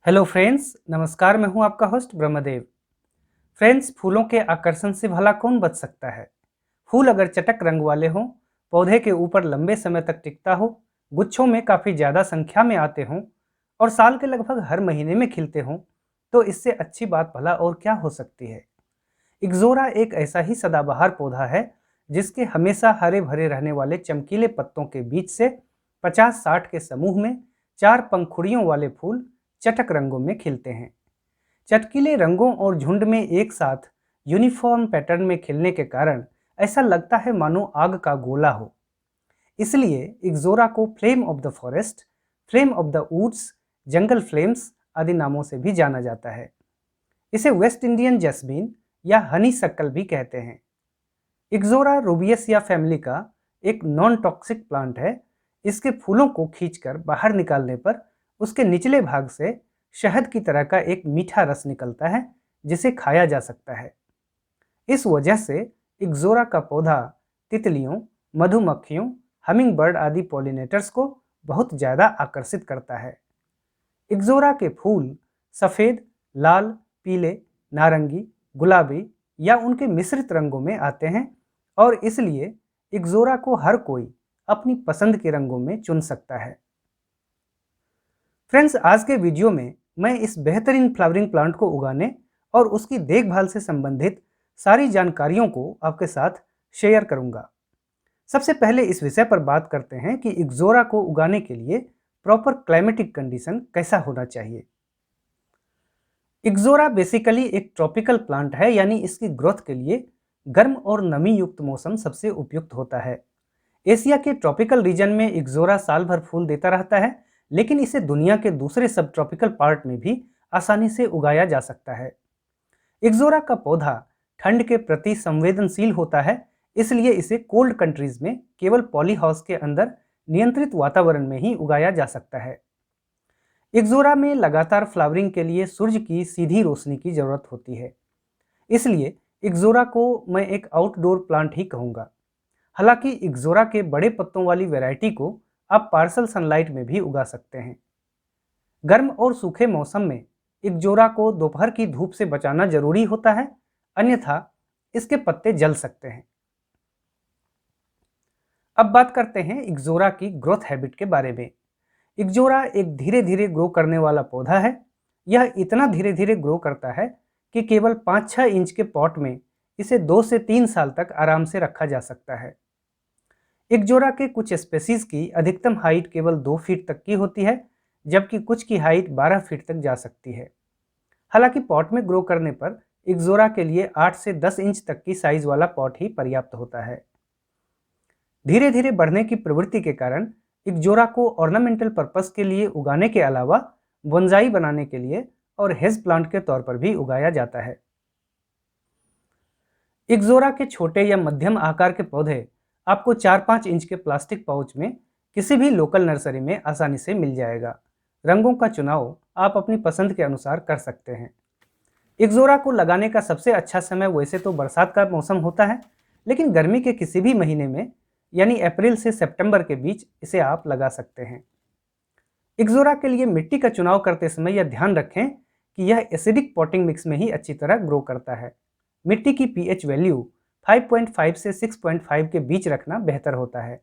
Hello friends, नमस्कार। मैं हूं आपका होस्ट ब्रह्मदेव। फ्रेंड्स, फूलों के आकर्षण से भला कौन बच सकता है। फूल अगर चटक रंग वाले हों, पौधे के ऊपर लंबे समय तक टिकता हो, गुच्छों में काफ़ी ज़्यादा संख्या में आते हों और साल के लगभग हर महीने में खिलते हों, तो इससे अच्छी बात भला और क्या हो सकती है। इक्ज़ोरा एक ऐसा ही सदाबहार पौधा है जिसके हमेशा हरे भरे रहने वाले चमकीले पत्तों के बीच से 50-60 के समूह में 4 पंखुड़ियों वाले फूल चटक रंगों में खिलते हैं। चटकीले रंगों और झुंड में एक साथ यूनिफॉर्म पैटर्न में खिलने के कारण ऐसा लगता है मानो आग का गोला हो। इसलिए इक्ज़ोरा को flame of the forest, flame of the woods, jungle flames आदि नामों से भी जाना जाता है। इसे वेस्ट इंडियन जैस्मीन या हनी सक्कल भी कहते हैं। इक्ज़ोरा रूबियसिया फैमिली का एक नॉन टॉक्सिक प्लांट है। इसके फूलों को खींचकर बाहर निकालने पर उसके निचले भाग से शहद की तरह का एक मीठा रस निकलता है जिसे खाया जा सकता है। इस वजह से इक्ज़ोरा का पौधा तितलियों, मधुमक्खियों, हमिंग बर्ड आदि पॉलिनेटर्स को बहुत ज़्यादा आकर्षित करता है। इक्ज़ोरा के फूल सफ़ेद, लाल, पीले, नारंगी, गुलाबी या उनके मिश्रित रंगों में आते हैं और इसलिए इक्ज़ोरा को हर कोई अपनी पसंद के रंगों में चुन सकता है। फ्रेंड्स, आज के वीडियो में मैं इस बेहतरीन फ्लावरिंग प्लांट को उगाने और उसकी देखभाल से संबंधित सारी जानकारियों को आपके साथ शेयर करूंगा। सबसे पहले इस विषय पर बात करते हैं कि इक्ज़ोरा को उगाने के लिए प्रॉपर क्लाइमेटिक कंडीशन कैसा होना चाहिए। इक्ज़ोरा बेसिकली एक ट्रॉपिकल प्लांट है, यानी इसकी ग्रोथ के लिए गर्म और नमी युक्त मौसम सबसे उपयुक्त होता है। एशिया के ट्रॉपिकल रीजन में इक्ज़ोरा साल भर फूल देता रहता है, लेकिन इसे दुनिया के दूसरे सब ट्रॉपिकल पार्ट में भी आसानी से उगाया जा सकता है। इक्ज़ोरा का पौधा ठंड के प्रति संवेदनशील होता है, इसलिए इसे कोल्ड कंट्रीज में केवल पॉली हाउस के अंदर नियंत्रित वातावरण में ही उगाया जा सकता है। इक्ज़ोरा में लगातार फ्लावरिंग के लिए सूर्य की सीधी रोशनी की जरूरत होती है, इसलिए इक्ज़ोरा को मैं एक आउटडोर प्लांट ही कहूँगा। हालांकि इक्ज़ोरा के बड़े पत्तों वाली वैरायटी को आप पार्सल सनलाइट में भी उगा सकते हैं। गर्म और सूखे मौसम में इक्ज़ोरा को दोपहर की धूप से बचाना जरूरी होता है, अन्यथा इसके पत्ते जल सकते हैं। अब बात करते हैं इक्ज़ोरा की ग्रोथ हैबिट के बारे में। इक्ज़ोरा एक धीरे धीरे ग्रो करने वाला पौधा है। यह इतना धीरे धीरे ग्रो करता है कि केवल 5-6 इंच के पॉट में इसे 2 से 3 साल तक आराम से रखा जा सकता है। इक्ज़ोरा के कुछ स्पेसीज की अधिकतम हाइट केवल 2 फीट तक की होती है, जबकि कुछ की हाइट 12 फीट तक जा सकती है। हालांकि पॉट में ग्रो करने पर इक्ज़ोरा के लिए 8 से 10 इंच तक की साइज वाला पॉट ही पर्याप्त होता है। धीरे धीरे बढ़ने की प्रवृत्ति के कारण इक्ज़ोरा को ऑर्नामेंटल पर्पस के लिए उगाने के अलावा बोंसाई बनाने के लिए और हेज प्लांट के तौर पर भी उगाया जाता है। इक्ज़ोरा के छोटे या मध्यम आकार के पौधे आपको 4-5 इंच के प्लास्टिक पाउच में किसी भी लोकल नर्सरी में आसानी से मिल जाएगा। रंगों का चुनाव आप अपनी पसंद के अनुसार कर सकते हैं। इक्ज़ोरा को लगाने का सबसे अच्छा समय वैसे तो बरसात का मौसम होता है, लेकिन गर्मी के किसी भी महीने में यानी अप्रैल से सितंबर के बीच इसे आप लगा सकते हैं। इक्ज़ोरा के लिए मिट्टी का चुनाव करते समय यह ध्यान रखें कि यह एसिडिक पॉटिंग मिक्स में ही अच्छी तरह ग्रो करता है। मिट्टी की पीएच वैल्यू 5.5 से 6.5 के बीच रखना बेहतर होता है।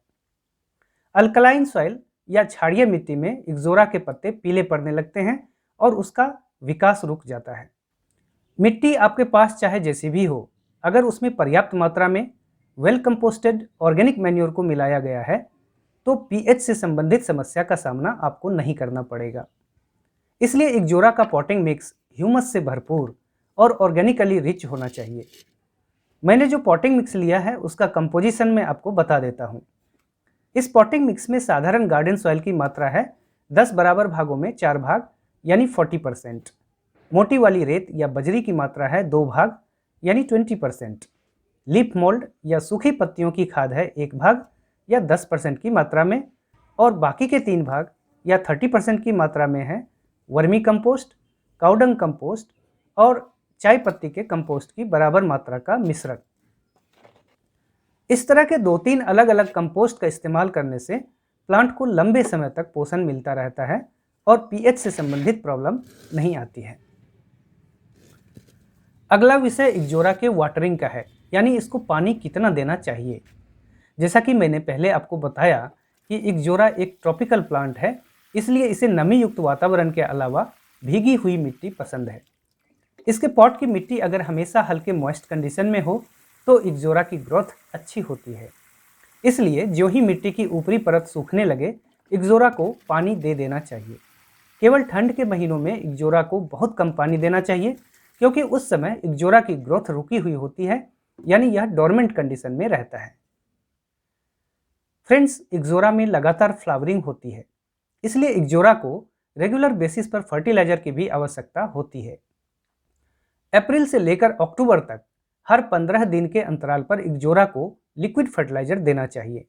अल्कलाइन सॉइल या क्षारीय मिट्टी में इक्ज़ोरा के पत्ते पीले पड़ने लगते हैं और उसका विकास रुक जाता है। मिट्टी आपके पास चाहे जैसी भी हो, अगर उसमें पर्याप्त मात्रा में वेल कंपोस्टेड ऑर्गेनिक मैन्योर को मिलाया गया है तो पीएच से संबंधित समस्या का सामना आपको नहीं करना पड़ेगा। इसलिए इक्ज़ोरा का पॉटिंग मिक्स ह्यूमस से भरपूर और ऑर्गेनिकली रिच होना चाहिए। मैंने जो पॉटिंग मिक्स लिया है उसका कंपोजिशन मैं आपको बता देता हूँ। इस पॉटिंग मिक्स में साधारण गार्डन सॉइल की मात्रा है 10 बराबर भागों में 4 भाग यानी 40%। मोटी वाली रेत या बजरी की मात्रा है 2 भाग यानी 20%। लीफ मोल्ड या सूखी पत्तियों की खाद है 1 भाग या 10% की मात्रा में, और बाकी के 3 भाग या 30% की मात्रा में है वर्मी कंपोस्ट, काउडंग कंपोस्ट और चाय पत्ती के कंपोस्ट की बराबर मात्रा का मिश्रण। इस तरह के 2-3 अलग अलग कंपोस्ट का इस्तेमाल करने से प्लांट को लंबे समय तक पोषण मिलता रहता है और पीएच से संबंधित प्रॉब्लम नहीं आती है। अगला विषय इक्जोरा के वाटरिंग का है, यानी इसको पानी कितना देना चाहिए। जैसा कि मैंने पहले आपको बताया कि इक्जोरा एक ट्रॉपिकल प्लांट है, इसलिए इसे नमी युक्त वातावरण के अलावा भीगी हुई मिट्टी पसंद है। इसके पॉट की मिट्टी अगर हमेशा हल्के मॉइस्ट कंडीशन में हो तो इक्जोरा की ग्रोथ अच्छी होती है। इसलिए जो ही मिट्टी की ऊपरी परत सूखने लगे, इक्जोरा को पानी दे देना चाहिए। केवल ठंड के महीनों में इक्जोरा को बहुत कम पानी देना चाहिए, क्योंकि उस समय इक्जोरा की ग्रोथ रुकी हुई होती है, यानी यह डोरमेंट कंडीशन में रहता है। फ्रेंड्स, इक्जोरा में लगातार फ्लावरिंग होती है, इसलिए इक्जोरा को रेगुलर बेसिस पर फर्टिलाइजर की भी आवश्यकता होती है। अप्रैल से लेकर अक्टूबर तक हर 15 दिन के अंतराल पर इक्जोरा को लिक्विड फर्टिलाइजर देना चाहिए।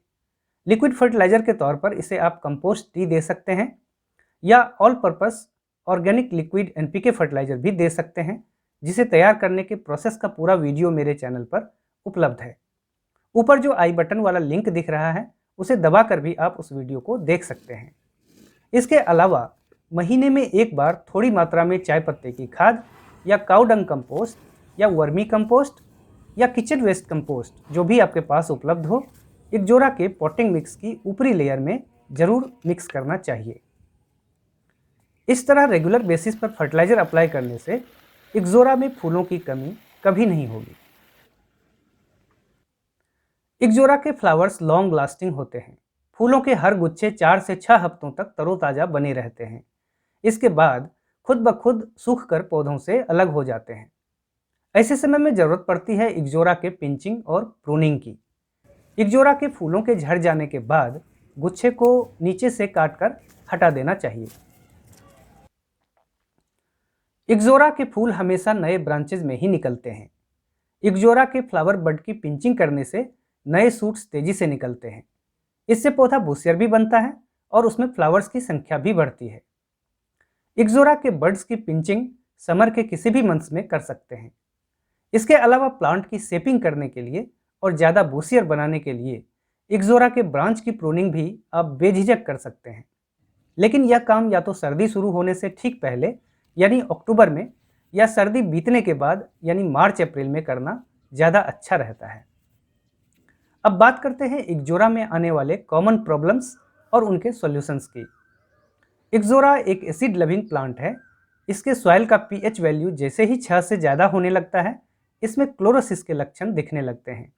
लिक्विड फर्टिलाइजर के तौर पर इसे आप कंपोस्ट टी दे सकते हैं या all purpose organic liquid NPK fertiliser भी दे सकते हैं, जिसे तैयार करने के प्रोसेस का पूरा वीडियो मेरे चैनल पर उपलब्ध है। ऊपर जो आई बटन वाला लिंक दिख रहा है, उसे दबाकर भी आप उस वीडियो को देख सकते हैं। इसके अलावा महीने में एक बार थोड़ी मात्रा में चाय पत्ते की खाद या काउ डंग कंपोस्ट या वर्मी कंपोस्ट या किचन वेस्ट कंपोस्ट, जो भी आपके पास उपलब्ध हो, इक्जोरा के पॉटिंग मिक्स की ऊपरी लेयर में जरूर मिक्स करना चाहिए। इस तरह रेगुलर बेसिस पर फर्टिलाइजर अप्लाई करने से इक्जोरा में फूलों की कमी कभी नहीं होगी। इक्जोरा के फ्लावर्स लॉन्ग लास्टिंग होते हैं। फूलों के हर गुच्छे 4 से 6 हफ्तों तक तरोताजा बने रहते हैं। इसके बाद खुद ब खुद सूखकर पौधों से अलग हो जाते हैं। ऐसे समय में जरूरत पड़ती है इक्जोरा के पिंचिंग और प्रूनिंग की। इक्जोरा के फूलों के झड़ जाने के बाद गुच्छे को नीचे से काटकर हटा देना चाहिए। इक्जोरा के फूल हमेशा नए ब्रांचेज में ही निकलते हैं। इक्जोरा के फ्लावर बड की पिंचिंग करने से नए सूट्स तेजी से निकलते हैं। इससे पौधा बूसियर भी बनता है और उसमें फ्लावर्स की संख्या भी बढ़ती है। इक्जोरा के बर्ड्स की पिंचिंग समर के किसी भी मंथ्स में कर सकते हैं। इसके अलावा प्लांट की शेपिंग करने के लिए और ज़्यादा बूसियर बनाने के लिए इक्जोरा के ब्रांच की प्रूनिंग भी आप बेझिझक कर सकते हैं। लेकिन यह काम या तो सर्दी शुरू होने से ठीक पहले यानी अक्टूबर में, या सर्दी बीतने के बाद यानी मार्च अप्रैल में करना ज़्यादा अच्छा रहता है। अब बात करते हैं इक्जोरा में आने वाले कॉमन प्रॉब्लम्स और उनके सॉल्यूशंस की। इक्जोरा एक एसिड लविंग प्लांट है। इसके सॉइल का पीएच वैल्यू जैसे ही 6 से ज़्यादा होने लगता है, इसमें क्लोरोसिस के लक्षण दिखने लगते हैं।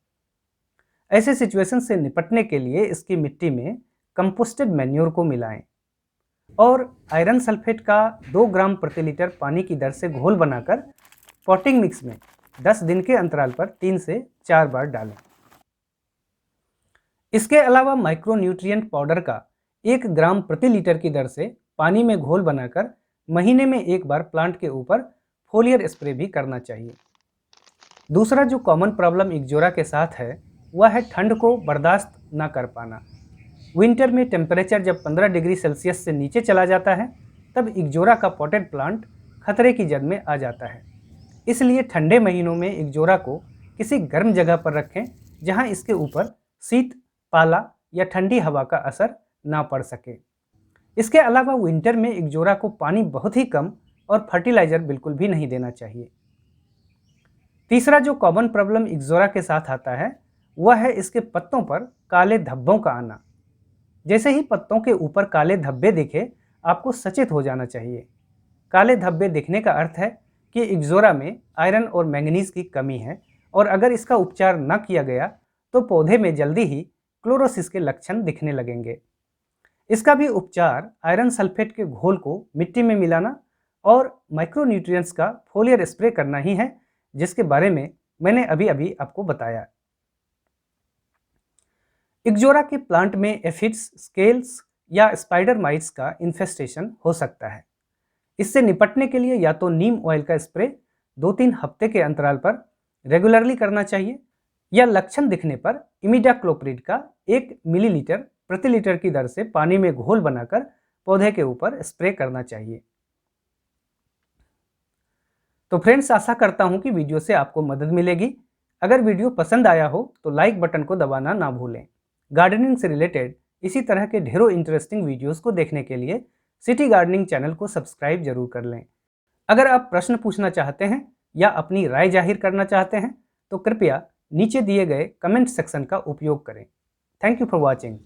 ऐसे सिचुएशन से निपटने के लिए इसकी मिट्टी में कंपोस्टेड मैन्योर को मिलाएं और आयरन सल्फेट का 2 ग्राम प्रति लीटर पानी की दर से घोल बनाकर पॉटिंग मिक्स में 10 दिन के अंतराल पर 3 से 4 बार डालें। इसके अलावा माइक्रोन्यूट्रिएंट पाउडर का 1 ग्राम प्रति लीटर की दर से पानी में घोल बनाकर महीने में एक बार प्लांट के ऊपर फोलियर स्प्रे भी करना चाहिए। दूसरा जो कॉमन प्रॉब्लम इक्जोरा के साथ है, वह है ठंड को बर्दाश्त ना कर पाना। विंटर में टेम्परेचर जब 15 डिग्री सेल्सियस से नीचे चला जाता है, तब इक्जोरा का पॉटेड प्लांट खतरे की जद में आ जाता है। इसलिए ठंडे महीनों में इक्जोरा को किसी गर्म जगह पर रखें, जहां इसके ऊपर शीत, पाला या ठंडी हवा का असर ना पड़ सके। इसके अलावा विंटर में इक्जोरा को पानी बहुत ही कम और फर्टिलाइजर बिल्कुल भी नहीं देना चाहिए। तीसरा जो कॉमन प्रॉब्लम इक्जोरा के साथ आता है, वह है इसके पत्तों पर काले धब्बों का आना। जैसे ही पत्तों के ऊपर काले धब्बे दिखे, आपको सचेत हो जाना चाहिए। काले धब्बे दिखने का अर्थ है कि इक्जोरा में आयरन और मैंगनीज की कमी है, और अगर इसका उपचार न किया गया तो पौधे में जल्दी ही क्लोरोसिस के लक्षण दिखने लगेंगे। इसका भी उपचार आयरन सल्फेट के घोल को मिट्टी में मिलाना और माइक्रोन्यूट्रिएंट्स का फोलियर स्प्रे करना ही है, जिसके बारे में मैंने अभी आपको बताया। इक्जोरा के प्लांट में एफिड्स, स्केल्स या स्पाइडर माइट्स का इन्फेस्टेशन हो सकता है। इससे निपटने के लिए या तो नीम ऑयल का स्प्रे 2-3 हफ्ते के अंतराल पर रेगुलरली करना चाहिए, या लक्षण दिखने पर इमिडाक्लोप्रिड का 1 मिलीलीटर प्रति लीटर की दर से पानी में घोल बनाकर पौधे के ऊपर स्प्रे करना चाहिए। तो फ्रेंड्स, आशा करता हूं कि वीडियो से आपको मदद मिलेगी। अगर वीडियो पसंद आया हो तो लाइक बटन को दबाना ना भूलें। गार्डनिंग से रिलेटेड इसी तरह के ढेरों इंटरेस्टिंग वीडियोस को देखने के लिए सिटी गार्डनिंग चैनल को सब्सक्राइब जरूर कर लें। अगर आप प्रश्न पूछना चाहते हैं या अपनी राय जाहिर करना चाहते हैं तो कृपया नीचे दिए गए कमेंट सेक्शन का उपयोग करें। Thank you for watching.